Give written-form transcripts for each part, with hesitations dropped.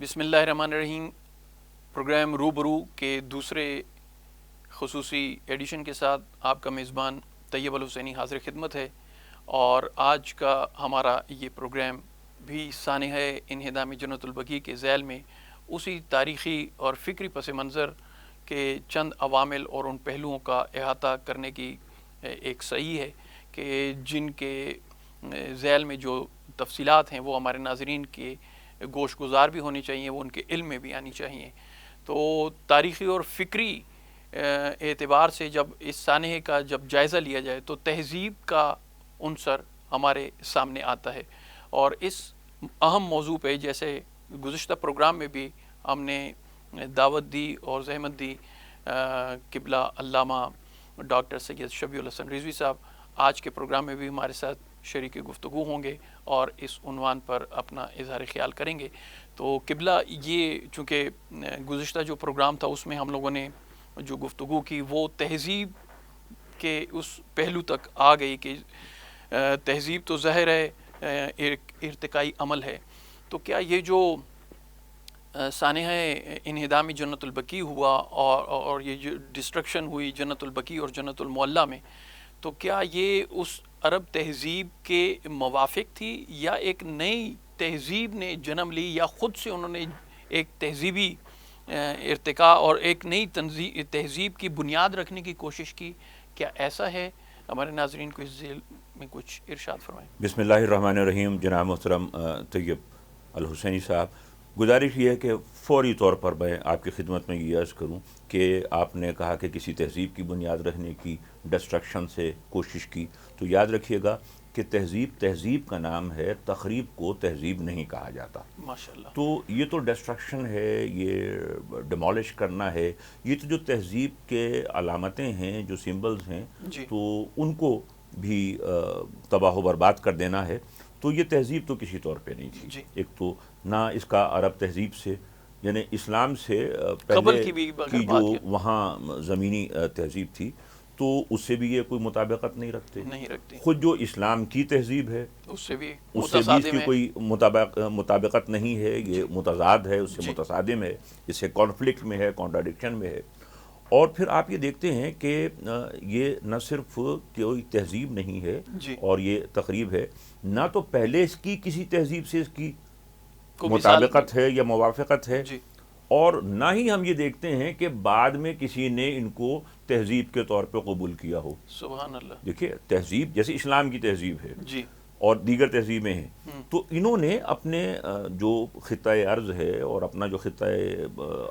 بسم اللہ الرحمن الرحیم۔ پروگرام روبرو کے دوسرے خصوصی ایڈیشن کے ساتھ آپ کا میزبان طیب الحسینی حاضر خدمت ہے، اور آج کا ہمارا یہ پروگرام بھی سانحہ انہدام جنت البقیع کے ذیل میں اسی تاریخی اور فکری پس منظر کے چند عوامل اور ان پہلوؤں کا احاطہ کرنے کی ایک صحیح ہے کہ جن کے ذیل میں جو تفصیلات ہیں وہ ہمارے ناظرین کے گوش گزار بھی ہونی چاہیے، وہ ان کے علم میں بھی آنی چاہیے۔ تو تاریخی اور فکری اعتبار سے جب اس سانحے کا جب جائزہ لیا جائے تو تہذیب کا عنصر ہمارے سامنے آتا ہے، اور اس اہم موضوع پہ جیسے گزشتہ پروگرام میں بھی ہم نے دعوت دی اور زحمت دی قبلہ علامہ ڈاکٹر سید شفیع الحسن رضوی صاحب آج کے پروگرام میں بھی ہمارے ساتھ شریک گفتگو ہوں گے اور اس عنوان پر اپنا اظہار خیال کریں گے۔ تو قبلہ، یہ چونکہ گزشتہ جو پروگرام تھا اس میں ہم لوگوں نے جو گفتگو کی وہ تہذیب کے اس پہلو تک آ گئی کہ تہذیب تو ظاہر ہے ارتقائی عمل ہے، تو کیا یہ جو سانحہ انہدامی جنت البقیع ہوا اور یہ جو ڈسٹرکشن ہوئی جنت البقیع اور جنت المعلیٰ میں، تو کیا یہ اس عرب تہذیب کے موافق تھی یا ایک نئی تہذیب نے جنم لی، یا خود سے انہوں نے ایک تہذیبی ارتقاء اور ایک نئی تہذیب کی بنیاد رکھنے کی کوشش کی؟ کیا ایسا ہے؟ ہمارے ناظرین کو اس ذیل میں کچھ ارشاد فرمائیں۔ بسم اللہ الرحمن الرحیم۔ جناب محترم طیب الحسینی صاحب، گزارش یہ ہے کہ فوری طور پر میں آپ کی خدمت میں یہ عرض کروں کہ آپ نے کہا کہ کسی تہذیب کی بنیاد رکھنے کی ڈسٹرکشن سے کوشش کی، تو یاد رکھیے گا کہ تہذیب کا نام ہے، تخریب کو تہذیب نہیں کہا جاتا۔ ماشاءاللہ۔ تو یہ تو ڈسٹرکشن ہے، یہ ڈیمالش کرنا ہے، یہ تو جو تہذیب کے علامتیں ہیں، جو سمبلز ہیں، تو ان کو بھی تباہ و برباد کر دینا ہے۔ تو یہ تہذیب تو کسی طور پہ نہیں تھی۔ ایک تو نہ اس کا عرب تہذیب سے، یعنی اسلام سے پہلے کی جو وہاں زمینی تہذیب تھی تو اس سے بھی یہ کوئی مطابقت نہیں رکھتے۔ خود جو اسلام کی تہذیب ہے اس سے بھی اس کی کوئی مطابقت نہیں ہے، یہ متضاد ہے، اس سے متصادم ہے، اس سے کانفلکٹ میں ہے، کانٹراڈکشن میں ہے۔ اور پھر آپ یہ دیکھتے ہیں کہ یہ نہ صرف کوئی تہذیب نہیں ہے اور یہ تقریب ہے، نہ تو پہلے اس کی کسی تہذیب سے اس کی مطابقت ہے یا موافقت ہے، اور نہ ہی ہم یہ دیکھتے ہیں کہ بعد میں کسی نے ان کو تہذیب کے طور پہ قبول کیا ہو۔ سبحان اللہ۔ دیکھیے، تہذیب جیسے اسلام کی تہذیب ہے اور دیگر تہذیبیں ہیں، تو انہوں نے اپنے جو خطۂ ارض ہے اور اپنا جو خطۂ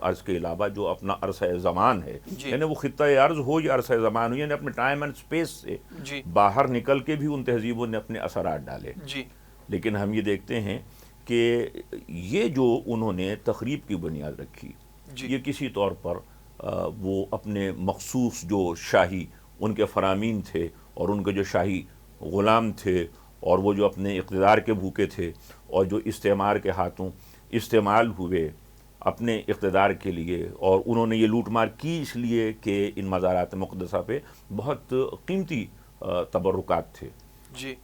ارض کے علاوہ جو اپنا عرصہ زمان ہے، یعنی وہ خطۂ ارض ہو یا عرصہ زمان ہو، یعنی اپنے ٹائم اینڈ اسپیس سے باہر نکل کے بھی ان تہذیبوں نے اپنے اثرات ڈالے۔ لیکن ہم یہ دیکھتے ہیں کہ یہ جو انہوں نے تخریب کی بنیاد رکھی، یہ کسی طور پر وہ اپنے مخصوص جو شاہی ان کے فرامین تھے اور ان کے جو شاہی غلام تھے اور وہ جو اپنے اقتدار کے بھوکے تھے اور جو استعمار کے ہاتھوں استعمال ہوئے اپنے اقتدار کے لیے، اور انہوں نے یہ لوٹ مار کی اس لیے کہ ان مزارات مقدسہ پہ بہت قیمتی تبرکات تھے،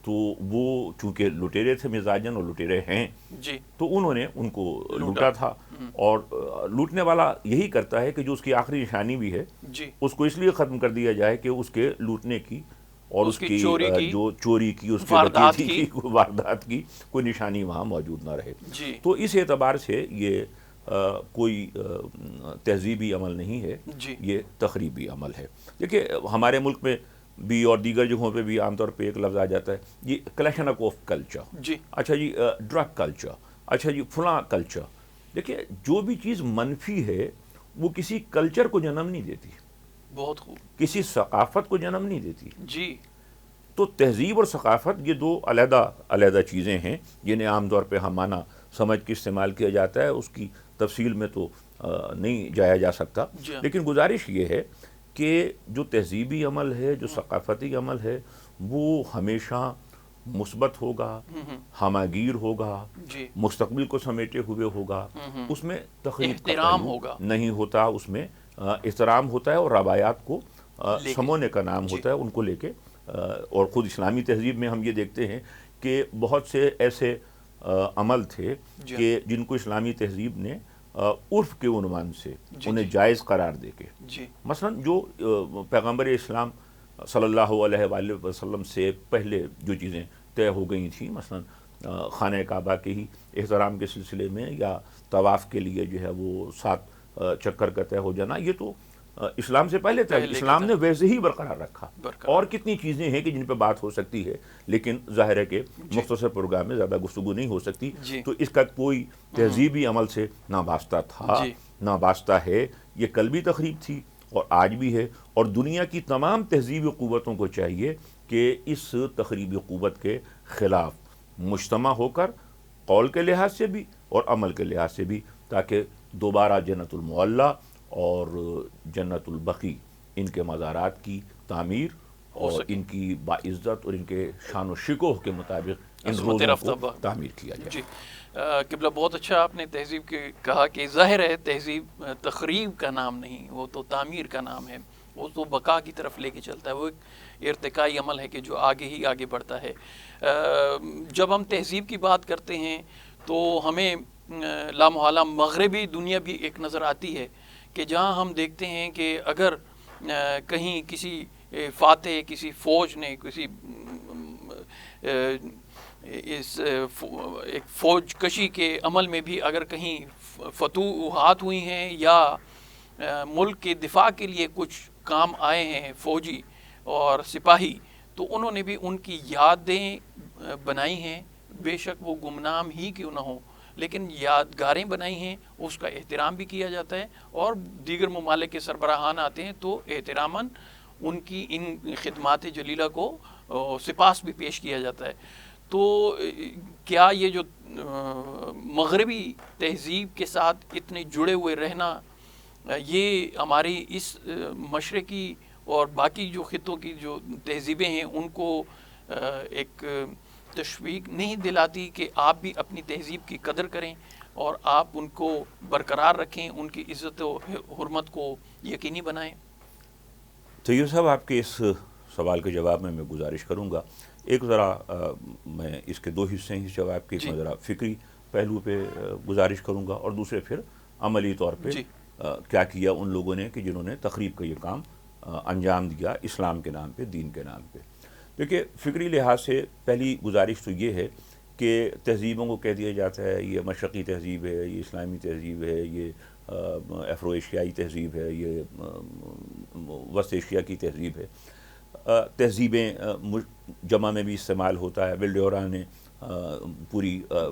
تو وہ چونکہ لٹیرے تھے مزاجن اور لٹیرے ہیں، تو انہوں نے ان کو لوٹا تھا۔ اور لوٹنے والا یہی کرتا ہے کہ جو اس کی آخری نشانی بھی ہے اس کو اس لیے ختم کر دیا جائے کہ اس کے لوٹنے کی اور اس کی جو چوری کی، اس کے ڈکیتی کی، واردات کی کوئی نشانی وہاں موجود نہ رہے۔ تو اس اعتبار سے یہ کوئی تہذیبی عمل نہیں ہے، یہ تخریبی عمل ہے۔ دیکھیے، ہمارے ملک میں بھی اور دیگر جگہوں پہ بھی عام طور پہ ایک لفظ آ جاتا ہے، یہ کلیکشن آف کلچر۔ اچھا جی، ڈرگ کلچر، اچھا جی فلاں کلچر۔ دیکھیے، جو بھی چیز منفی ہے وہ کسی کلچر کو جنم نہیں دیتی، بہت خوب، کسی ثقافت کو جنم نہیں دیتی۔ تو تہذیب اور ثقافت یہ دو علیحدہ علیحدہ چیزیں ہیں جنہیں عام طور پہ ہم معنی سمجھ کے استعمال کیا جاتا ہے، اس کی تفصیل میں تو نہیں جایا جا سکتا۔ لیکن گزارش یہ ہے کہ جو تہذیبی عمل ہے، جو ثقافتی عمل ہے، وہ ہمیشہ مثبت ہوگا، ہمہ گیر ہوگا، مستقبل کو سمیٹے ہوئے ہوگا، اس میں تخریب کا پہلو نہیں ہوتا، اس میں احترام ہوتا ہے اور روایات کو سمونے کا نام ہوتا ہے، ان کو لے کے۔ اور خود اسلامی تہذیب میں ہم یہ دیکھتے ہیں کہ بہت سے ایسے عمل تھے کہ جن کو اسلامی تہذیب نے عرف کے عنوان سے انہیں جائز قرار دے کے، مثلا جو پیغمبر اسلام صلی اللہ علیہ وآلہ وسلم سے پہلے جو چیزیں طے ہو گئی تھیں، مثلا خانہ کعبہ کے ہی احترام کے سلسلے میں یا طواف کے لیے جو ہے وہ 7 چکر کا طے ہو جانا، یہ تو اسلام سے پہلے تھا، اسلام نے ویسے ہی برقرار رکھا۔ اور کتنی چیزیں ہیں کہ جن پہ بات ہو سکتی ہے، لیکن ظاہر ہے کہ مختصر پروگرام میں زیادہ گفتگو نہیں ہو سکتی، تو اس کا کوئی تہذیبی عمل سے ناباستہ تھا، ناباستہ ہے۔ یہ کل بھی تقریب تھی اور آج بھی ہے، اور دنیا کی تمام تہذیبی قوتوں کو چاہیے کہ اس تقریبی قوت کے خلاف مجتمع ہو کر قول کے لحاظ سے بھی اور عمل کے لحاظ سے بھی، تاکہ دوبارہ جنت المعلیٰ اور جنت البقیع ان کے مزارات کی تعمیر اور ان کی باعزت اور ان کے شان و شکوہ کے مطابق ان روزوں کو تعمیر کیا جائے۔ جی قبلہ، بہت اچھا آپ نے تہذیب کے کہا کہ ظاہر ہے تہذیب تخریب کا نام نہیں، وہ تو تعمیر کا نام ہے، وہ تو بقا کی طرف لے کے چلتا ہے، وہ ایک ارتقائی عمل ہے کہ جو آگے ہی آگے بڑھتا ہے۔ جب ہم تہذیب کی بات کرتے ہیں تو ہمیں لامحالہ مغربی دنیا بھی ایک نظر آتی ہے کہ جہاں ہم دیکھتے ہیں کہ اگر کہیں کسی فاتح، کسی فوج نے کسی اس ایک فوج کشی کے عمل میں بھی اگر کہیں فتوحات ہوئی ہیں یا ملک کے دفاع کے لیے کچھ کام آئے ہیں فوجی اور سپاہی، تو انہوں نے بھی ان کی یادیں بنائی ہیں، بے شک وہ گمنام ہی کیوں نہ ہوں، لیکن یادگاریں بنائی ہیں، اس کا احترام بھی کیا جاتا ہے، اور دیگر ممالک کے سربراہان آتے ہیں تو احتراماً ان کی ان خدمات جلیلہ کو سپاس بھی پیش کیا جاتا ہے۔ تو کیا یہ جو مغربی تہذیب کے ساتھ اتنے جڑے ہوئے رہنا، یہ ہماری اس مشرقی اور باقی جو خطوں کی جو تہذیبیں ہیں ان کو ایک تشویق نہیں دلاتی کہ آپ بھی اپنی تہذیب کی قدر کریں اور آپ ان کو برقرار رکھیں، ان کی عزت و حرمت کو یقینی بنائیں؟ طیب صاحب، آپ کے اس سوال کے جواب میں گزارش کروں گا، ایک ذرا میں اس کے 2 حصے ہیں اس جواب کے، ایک میں ذرا فکری پہلو پہ گزارش کروں گا اور دوسرے پھر عملی طور پہ کیا کیا ان لوگوں نے کہ جنہوں نے تخریب کا یہ کام انجام دیا اسلام کے نام پہ، دین کے نام پہ۔ دیکھیے، فکری لحاظ سے پہلی گزارش تو یہ ہے کہ تہذیبوں کو کہہ دیا جاتا ہے یہ مشرقی تہذیب ہے، یہ اسلامی تہذیب ہے، یہ افرو ایشیائی تہذیب ہے، یہ وسط ایشیا کی تہذیب ہے۔ تہذیبیں جمع میں بھی استعمال ہوتا ہے، ویلڈیورا نے پوری دا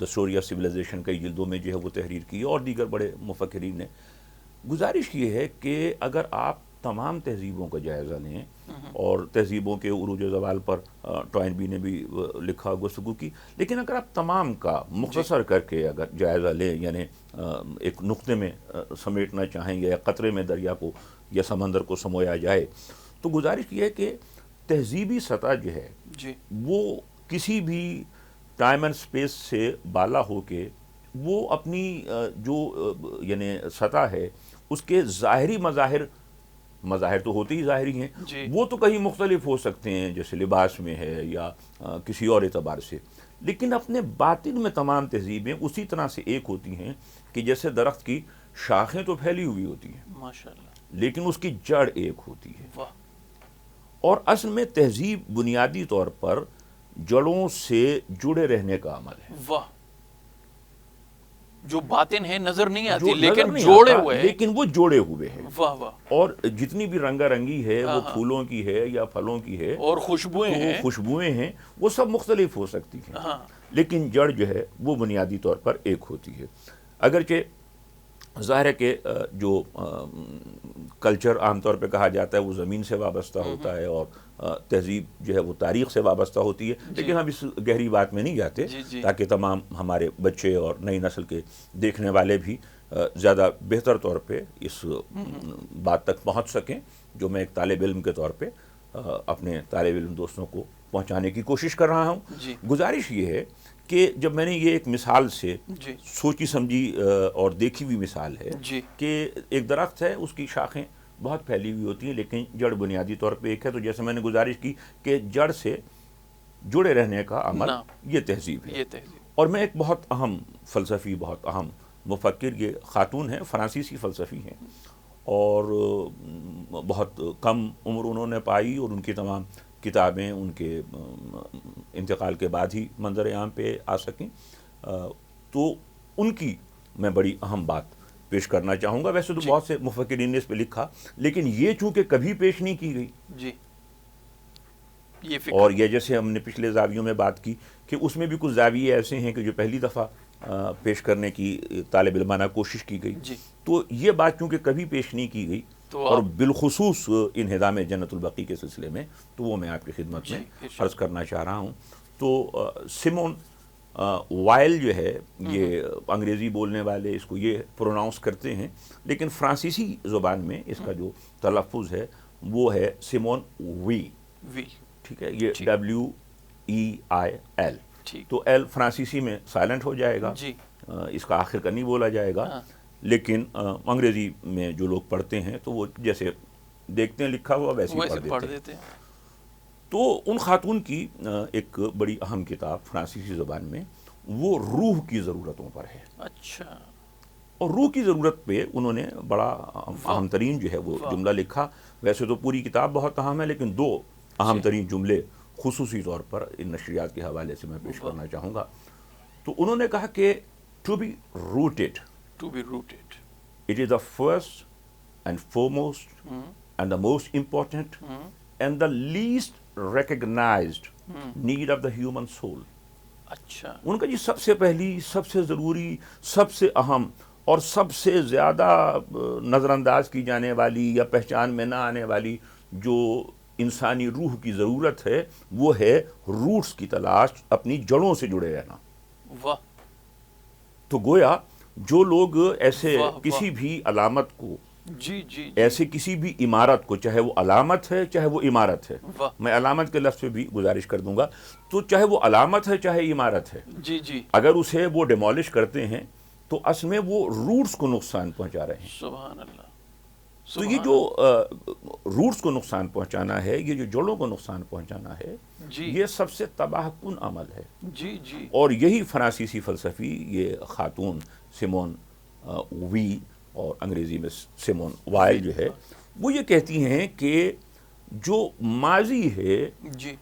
اسٹوری آف سویلائزیشن کئی جلدوں میں جو ہے وہ تحریر کی، اور دیگر بڑے مفکرین نے۔ گزارش یہ ہے کہ اگر آپ تمام تہذیبوں کا جائزہ لیں، اور تہذیبوں کے عروج و زوال پر ٹوائنبی نے بھی لکھا، گفتگو کی، لیکن اگر آپ تمام کا مختصر کر کے اگر جائزہ لیں، یعنی ایک نقطے میں سمیٹنا چاہیں یا قطرے میں دریا کو یا سمندر کو سمویا جائے، تو گزارش یہ ہے کہ تہذیبی سطح جو ہے وہ کسی بھی ٹائم اینڈ سپیس سے بالا ہو کے وہ اپنی جو یعنی سطح ہے اس کے ظاہری مظاہر تو ہوتے ہی ظاہری ہیں، وہ تو کہیں مختلف ہو سکتے ہیں، جیسے لباس میں ہے یا کسی اور اعتبار سے، لیکن اپنے باطن میں تمام تہذیبیں اسی طرح سے ایک ہوتی ہیں کہ جیسے درخت کی شاخیں تو پھیلی ہوئی ہوتی ہیں ماشاءاللہ، لیکن اس کی جڑ ایک ہوتی ہے۔ اور اصل میں تہذیب بنیادی طور پر جڑوں سے جڑے رہنے کا عمل ہے۔ واہ، جو باطن ہے نظر نہیں آتی لیکن جوڑے ہوئے ہیں، لیکن وہ جوڑے ہوئے ہیں۔ واہ واہ۔ اور جتنی بھی رنگا رنگی ہے، وہ پھولوں کی ہے یا پھلوں کی ہے، اور خوشبوئیں ہیں، وہ سب مختلف ہو سکتی ہیں، لیکن جڑ جو ہے وہ بنیادی طور پر ایک ہوتی ہے۔ اگرچہ ظاہر ہے کہ جو کلچر عام طور پہ کہا جاتا ہے وہ زمین سے وابستہ ہوتا ہے اور تہذیب جو ہے وہ تاریخ سے وابستہ ہوتی ہے، لیکن ہم اس گہری بات میں نہیں جاتے تاکہ تمام ہمارے بچے اور نئی نسل کے دیکھنے والے بھی زیادہ بہتر طور پہ اس بات تک پہنچ سکیں جو میں ایک طالب علم کے طور پہ اپنے طالب علم دوستوں کو پہنچانے کی کوشش کر رہا ہوں۔ گزارش یہ ہے کہ جب میں نے یہ ایک مثال سے سوچی سمجھی اور دیکھی ہوئی مثال ہے کہ ایک درخت ہے، اس کی شاخیں بہت پھیلی ہوئی ہوتی ہیں لیکن جڑ بنیادی طور پہ ایک ہے، تو جیسے میں نے گزارش کی کہ جڑ سے جڑے رہنے کا عمل یہ تہذیب ہے. اور میں ایک بہت اہم فلسفی، بہت اہم مفکر، یہ خاتون ہیں، فرانسیسی فلسفی ہیں، اور بہت کم عمر انہوں نے پائی، اور ان کی تمام کتابیں ان کے انتقال کے بعد ہی منظر عام پہ آ سکیں. تو ان کی میں بڑی اہم بات پیش کرنا چاہوں گا. ویسے تو بہت سے مفکرین نے اس پہ لکھا، لیکن یہ چونکہ کبھی پیش نہیں کی گئی جی، اور یہ جیسے ہم نے پچھلے زاویوں میں بات کی کہ اس میں بھی کچھ زاویے ایسے ہیں کہ جو پہلی دفعہ پیش کرنے کی طالب علمانہ کوشش کی گئی، تو یہ بات چونکہ کبھی پیش نہیں کی گئی، اور بالخصوص انہدام جنت البقیع کے سلسلے میں، تو وہ میں آپ کی خدمت میں عرض کرنا چاہ رہا ہوں. تو سیمون وائل جو ہے، یہ انگریزی بولنے والے اس کو یہ پروناؤنس کرتے ہیں، لیکن فرانسیسی زبان میں اس کا جو تلفظ ہے وہ ہے سیمون وی. ٹھیک ہے، یہ WEIL. تو ایل فرانسیسی میں سائلنٹ ہو جائے گا، اس کا آخر کا نہیں بولا جائے گا، لیکن انگریزی میں جو لوگ پڑھتے ہیں تو وہ جیسے دیکھتے ہیں لکھا ہوا ویسے ہی پڑھ دیتے ہیں. تو ان خاتون کی ایک بڑی اہم کتاب فرانسیسی زبان میں وہ روح کی ضرورتوں پر ہے. اچھا. اور روح کی ضرورت پہ انہوں نے بڑا اہم ترین جو ہے وہ جملہ لکھا. ویسے تو پوری کتاب بہت اہم ہے، لیکن دو اہم ترین جملے خصوصی طور پر ان نشریات کے حوالے سے میں پیش کرنا چاہوں گا. تو انہوں نے کہا کہ to be rooted it is the first and foremost and the most important and the least recognized need of the human soul. اچھا. ان کا جی سب سے پہلی، سب سے ضروری، سب سے اہم اور سب سے زیادہ نظر انداز کی جانے والی یا پہچان میں نہ آنے والی جو انسانی روح کی ضرورت ہے وہ ہے روٹس کی تلاش، اپنی جڑوں سے جڑے رہنا. واہ. تو گویا جو لوگ ایسے کسی بھی علامت کو، ایسے کسی بھی عمارت کو، چاہے وہ علامت ہے چاہے وہ عمارت ہے، میں علامت کے لفظ پہ بھی گزارش کر دوں گا، تو چاہے وہ علامت ہے چاہے عمارت ہے، اگر اسے وہ ڈیمولش کرتے ہیں تو اصل میں وہ روٹس کو نقصان پہنچا رہے ہیں. سبحان اللہ. تو یہ جو روٹس کو نقصان پہنچانا ہے، یہ جو جڑوں کو نقصان پہنچانا ہے، یہ سب سے تباہ کن عمل ہے. اور یہی فرانسیسی فلسفی یہ خاتون سیمون وی، اور انگریزی میں سیمون وائل جو ہے، وہ یہ کہتی ہیں کہ جو ماضی ہے،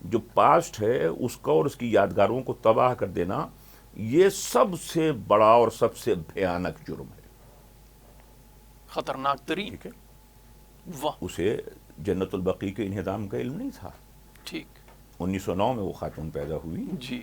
جو پاسٹ ہے، اس کا اور اس کی یادگاروں کو تباہ کر دینا، یہ سب سے بڑا اور سب سے بھیانک جرم ہے، خطرناک ترین. ٹھیک ہے. اسے جنت البقیع کے انہدام کا علم نہیں تھا. ٹھیک. 1909 میں وہ خاتون پیدا ہوئی. جی.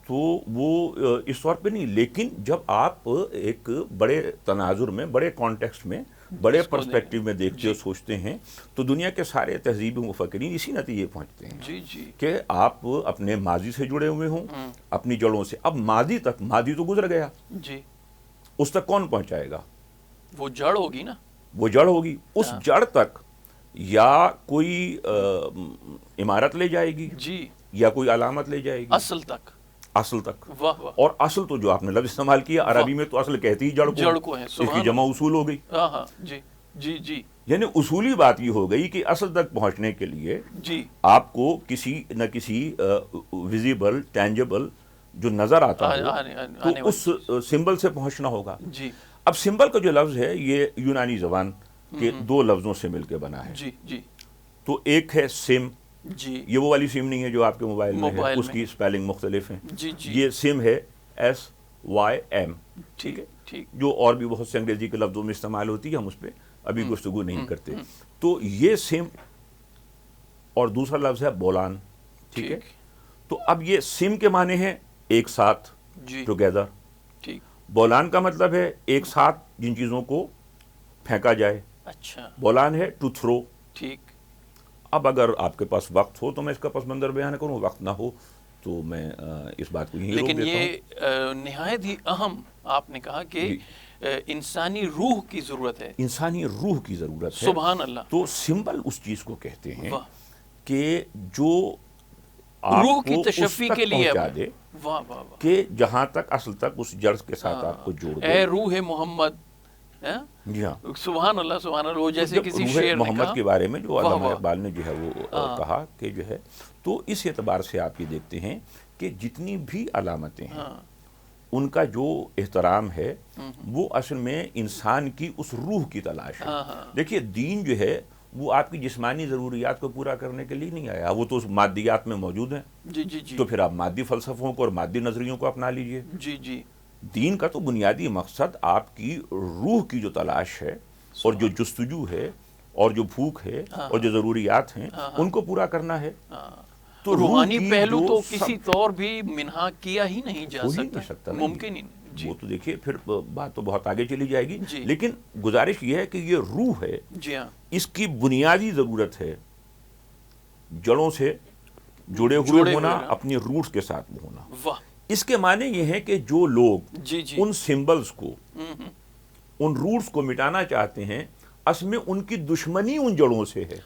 تو وہ اس طور پہ نہیں، لیکن جب آپ ایک بڑے تناظر میں، بڑے کانٹیکسٹ میں، بڑے پرسپیکٹیو میں دیکھتے اور سوچتے ہیں تو دنیا کے سارے تہذیبی مفکرین اسی نتیجے پہنچتے ہیں کہ آپ اپنے ماضی سے جڑے ہوئے ہوں، اپنی جڑوں سے. اب ماضی تک، ماضی تو گزر گیا، اس تک کون پہنچائے گا؟ وہ جڑ ہوگی نا، وہ جڑ ہوگی. اس جڑ تک یا کوئی عمارت لے جائے گی، یا کوئی علامت لے جائے گی، اصل تک. اور اصل تو جو آپ نے لفظ استعمال کیا عربی میں، تو اصل کہتی ہی جڑ کو ہے، اس کی جمع اصول ہو گئی. یعنی اصولی بات یہ ہو گئی کہ اصل تک پہنچنے کے لیے آپ کو کسی نہ کسی ویزیبل، ٹینجیبل جو نظر آتا ہے تو اس سمبل سے پہنچنا ہوگا. اب سمبل کا جو لفظ ہے یہ یونانی زبان کے دو لفظوں سے مل کے بنا ہے. تو ایک ہے سم، یہ وہ والی سم نہیں ہے جو آپ کے موبائل میں ہے، اس کی سپیلنگ مختلف ہیں. یہ سم ہے SYM. ٹھیک ہے، جو اور بھی بہت سے انگریزی کے لفظوں میں استعمال ہوتی ہے، ہم اس پہ ابھی گفتگو نہیں کرتے. تو یہ سم، اور دوسرا لفظ ہے بولان. ٹھیک ہے. تو اب یہ سم کے معنی ہیں ایک ساتھ، ٹوگیدر. بولان کا مطلب ہے ایک ساتھ جن چیزوں کو پھینکا جائے. اچھا. بولان ہے ٹو تھرو. ٹھیک. اب اگر آپ کے پاس وقت ہو تو میں اس کا پس منظر بیان کروں، وقت نہ ہو تو میں اس بات کو یہیں روک دیتا ہوں. لیکن یہ نہایت ہی اہم آپ نے کہا کہ انسانی روح کی ضرورت ہے، انسانی روح کی ضرورت ہے. سبحان اللہ. تو سمبل اس چیز کو کہتے ہیں کہ جو روح کی تشفی کے لیے پہنچا دے، کہ جہاں تک اصل تک اس جڑ کے ساتھ آپ کو جوڑ دے. اے روح محمد جی ہاں سبحان اللہ سبحان اللہ. وہ جیسے کسی شعر نے محمد کے بارے میں جو علامہ اقبال نے جو ہے وہ کہا کہ جو ہے، تو اس اعتبار سے آپ یہ دیکھتے ہیں کہ جتنی بھی علامتیں ہیں ان کا جو احترام ہے وہ اصل میں انسان کی اس روح کی تلاش ہے. دیکھیے دین جو ہے وہ آپ کی جسمانی ضروریات کو پورا کرنے کے لیے نہیں آیا، وہ تو مادیات میں موجود ہیں. جی جی جی. تو پھر آپ مادی فلسفوں کو اور مادی نظریوں کو اپنا لیجئے. جی جی. دین کا تو بنیادی مقصد آپ کی روح کی جو تلاش ہے اور جو جستجو ہے اور جو بھوک ہے اور جو ضروریات ہیں ان کو پورا کرنا ہے. تو روحانی پہلو تو کسی طور بھی منہا کیا ہی نہیں جا سکتا، ممکن ہی نہیں. وہ تو دیکھیے پھر بات تو بہت آگے چلی جائے گی، لیکن گزارش یہ ہے کہ یہ روح ہے، اس کی بنیادی ضرورت ہے جڑوں سے جڑے ہوئے ہونا، اپنی روٹس کے ساتھ ہونا. اس کے معنی یہ ہے کہ جو لوگ ان سمبلز کو، ان روٹس کو مٹانا چاہتے ہیں، اصل میں ان کی دشمنی ان جڑوں سے ہے.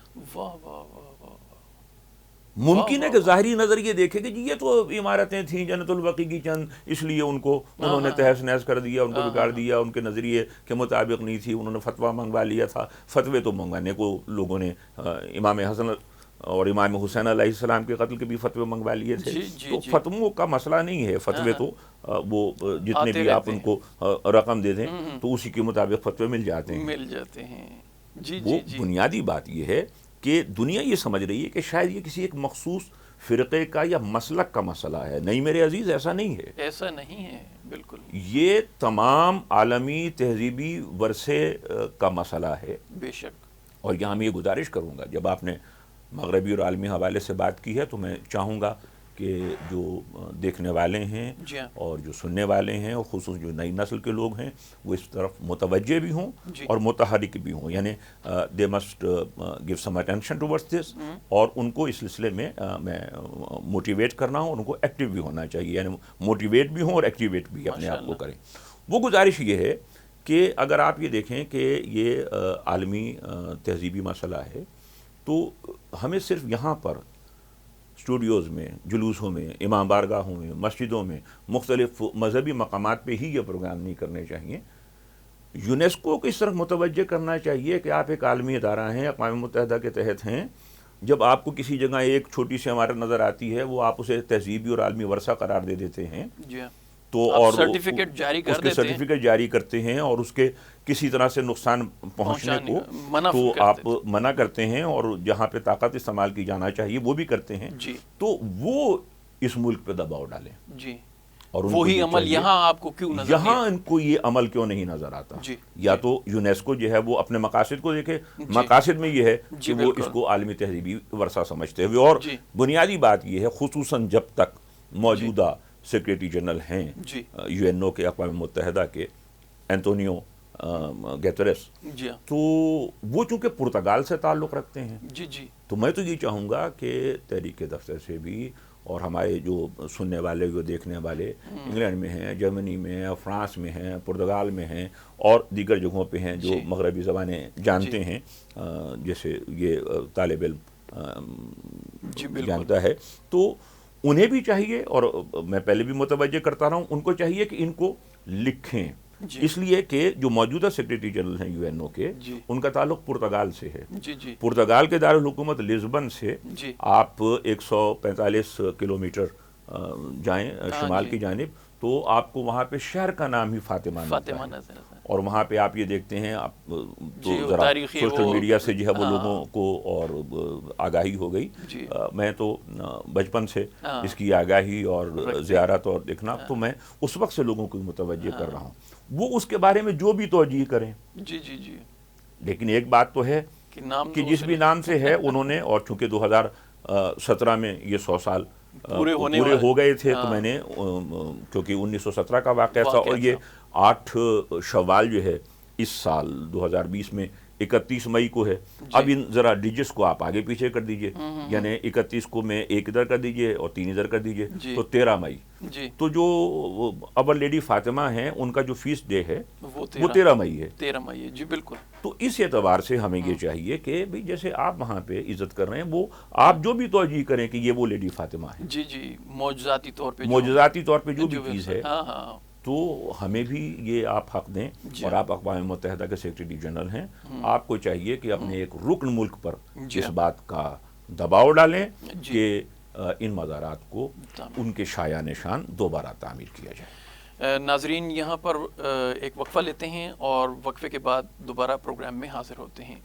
ممکن ہے کہ ظاہری نظر یہ دیکھے کہ جی یہ تو عمارتیں تھیں جنت البقیع کی چند، اس لیے ان کو انہوں نے تہس نہس کر دیا، ان کو بگاڑ دیا، ان کے نظریے کے مطابق نہیں تھی، انہوں نے فتویٰ منگوا لیا تھا. فتوے تو منگوانے کو لوگوں نے امام حسن اور امام حسین علیہ السلام کے قتل کے بھی فتوے منگوا لیے تھے. تو فتووں کا مسئلہ نہیں ہے، فتوے تو وہ جتنے بھی آپ ان کو رقم دے دیں تو اسی کے مطابق فتوے مل جاتے ہیں. وہ بنیادی بات یہ ہے کہ دنیا یہ سمجھ رہی ہے کہ شاید یہ کسی ایک مخصوص فرقے کا یا مسلک کا مسئلہ ہے. نہیں میرے عزیز، ایسا نہیں ہے، ایسا نہیں ہے بالکل. یہ تمام عالمی تہذیبی ورثے کا مسئلہ ہے. بے شک. اور یہاں میں یہ گزارش کروں گا، جب آپ نے مغربی اور عالمی حوالے سے بات کی ہے تو میں چاہوں گا کہ جو دیکھنے والے ہیں اور جو سننے والے ہیں اور خصوص جو نئی نسل کے لوگ ہیں وہ اس طرف متوجہ بھی ہوں اور متحرک بھی ہوں، یعنی they must give some attention towards دس. اور ان کو اس سلسلے میں میں موٹیویٹ کرنا ہوں، ان کو ایکٹیو بھی ہونا چاہیے، یعنی موٹیویٹ بھی ہوں اور ایکٹیویٹ بھی اپنے آپ کو کریں. وہ گزارش یہ ہے کہ اگر آپ یہ دیکھیں کہ یہ عالمی تہذیبی مسئلہ ہے تو ہمیں صرف یہاں پر اسٹوڈیوز میں، جلوسوں میں، امام بارگاہوں میں، مسجدوں میں، مختلف مذہبی مقامات پہ ہی یہ پروگرام نہیں کرنے چاہیے. یونیسکو کو اس طرح متوجہ کرنا چاہیے کہ آپ ایک عالمی ادارہ ہیں، اقوام متحدہ کے تحت ہیں. جب آپ کو کسی جگہ ایک چھوٹی سی عمارت نظر آتی ہے وہ آپ اسے تہذیبی اور عالمی ورثہ قرار دے دیتے ہیں تو اور سرٹیفکیٹ جاری کرتے ہیں اور اس کے کسی طرح سے نقصان پہنچنے کو تو آپ منع کرتے ہیں اور جہاں پہ طاقت استعمال کی جانا چاہیے وہ بھی کرتے ہیں. تو وہ اس ملک پہ دباؤ ڈالیں. اور وہی عمل یہاں آپ کو کیوں نظر یہاں ان کو یہ عمل کیوں نہیں نظر آتا؟ یا تو یونیسکو جو ہے وہ اپنے مقاصد کو دیکھے، مقاصد میں یہ ہے کہ وہ اس کو عالمی تہذیبی ورثہ سمجھتے ہوئے. اور بنیادی بات یہ ہے خصوصاً جب تک موجودہ سیکریٹری جنرل ہیں یو این او کے، اقوام متحدہ کے، اینٹونیو گیتریس، تو وہ چونکہ پرتگال سے تعلق رکھتے ہیں. تو میں تو یہ چاہوں گا کہ تحریک دفتر سے بھی اور ہمارے جو سننے والے جو دیکھنے والے انگلینڈ میں ہیں، جرمنی میں ہیں، فرانس میں ہیں، پرتگال میں ہیں اور دیگر جگہوں پہ ہیں جو مغربی زبانیں جانتے ہیں، جیسے یہ طالب علم جانتا ہے، تو انہیں بھی چاہیے، اور میں پہلے بھی متوجہ کرتا رہا ہوں، ان کو چاہیے کہ ان کو لکھیں. اس لیے کہ جو موجودہ سیکریٹری جنرل ہیں یو این او کے، ان کا تعلق پرتگال سے ہے. پرتگال کے دارالحکومت لزبن سے آپ 145 کلومیٹر جائیں شمال کی جانب تو آپ کو وہاں پہ شہر کا نام ہی فاطمہ نظر ہے. اور وہاں پہ آپ یہ دیکھتے ہیں، آپ تو ذرا سوشل میڈیا سے جو ہے وہ لوگوں کو اور آگاہی ہو گئی. میں تو بچپن سے اس کی آگاہی اور زیارت اور دیکھنا تو میں اس وقت سے لوگوں کو متوجہ کر رہا ہوں، وہ اس کے بارے میں جو بھی توجہ کریں. لیکن ایک بات تو ہے کہ جس بھی نام سے ہے انہوں نے، اور چونکہ 2017 میں یہ 100 سال پورے ہو گئے تھے تو میں نے، کیونکہ 1917 کا واقعہ تھا اور یہ 8 شوال جو ہے اس سال 2020 میں 31 مئی کو ہے. اب ان ذرا ڈیجٹس کو آپ آگے پیچھے کر دیجئے، یعنی 31 کو میں 1 ادھر کر دیجئے اور 3 ادھر کر دیجئے تو 13 مئی. تو جو ابر لیڈی فاطمہ ہیں ان کا جو فیسٹ ڈے ہے وہ 13 مئی ہے. 13 مئی ہے، جی بالکل. تو اس اعتبار سے ہمیں یہ چاہیے کہ بھئی جیسے آپ وہاں پہ عزت کر رہے ہیں، وہ آپ جو بھی توجہ کریں کہ یہ وہ لیڈی فاطمہ ہے، جی معجزاتی طور پہ جو بھی چیز ہے تو ہمیں بھی یہ آپ حق دیں، اور آپ اقوام متحدہ کے سیکریٹری جنرل ہیں، آپ کو چاہیے کہ اپنے ایک رکن ملک پر اس بات کا دباؤ ڈالیں کہ ان مزارات کو ان کے شایع نشان دوبارہ تعمیر کیا جائے۔ ناظرین، یہاں پر ایک وقفہ لیتے ہیں اور وقفے کے بعد دوبارہ پروگرام میں حاضر ہوتے ہیں۔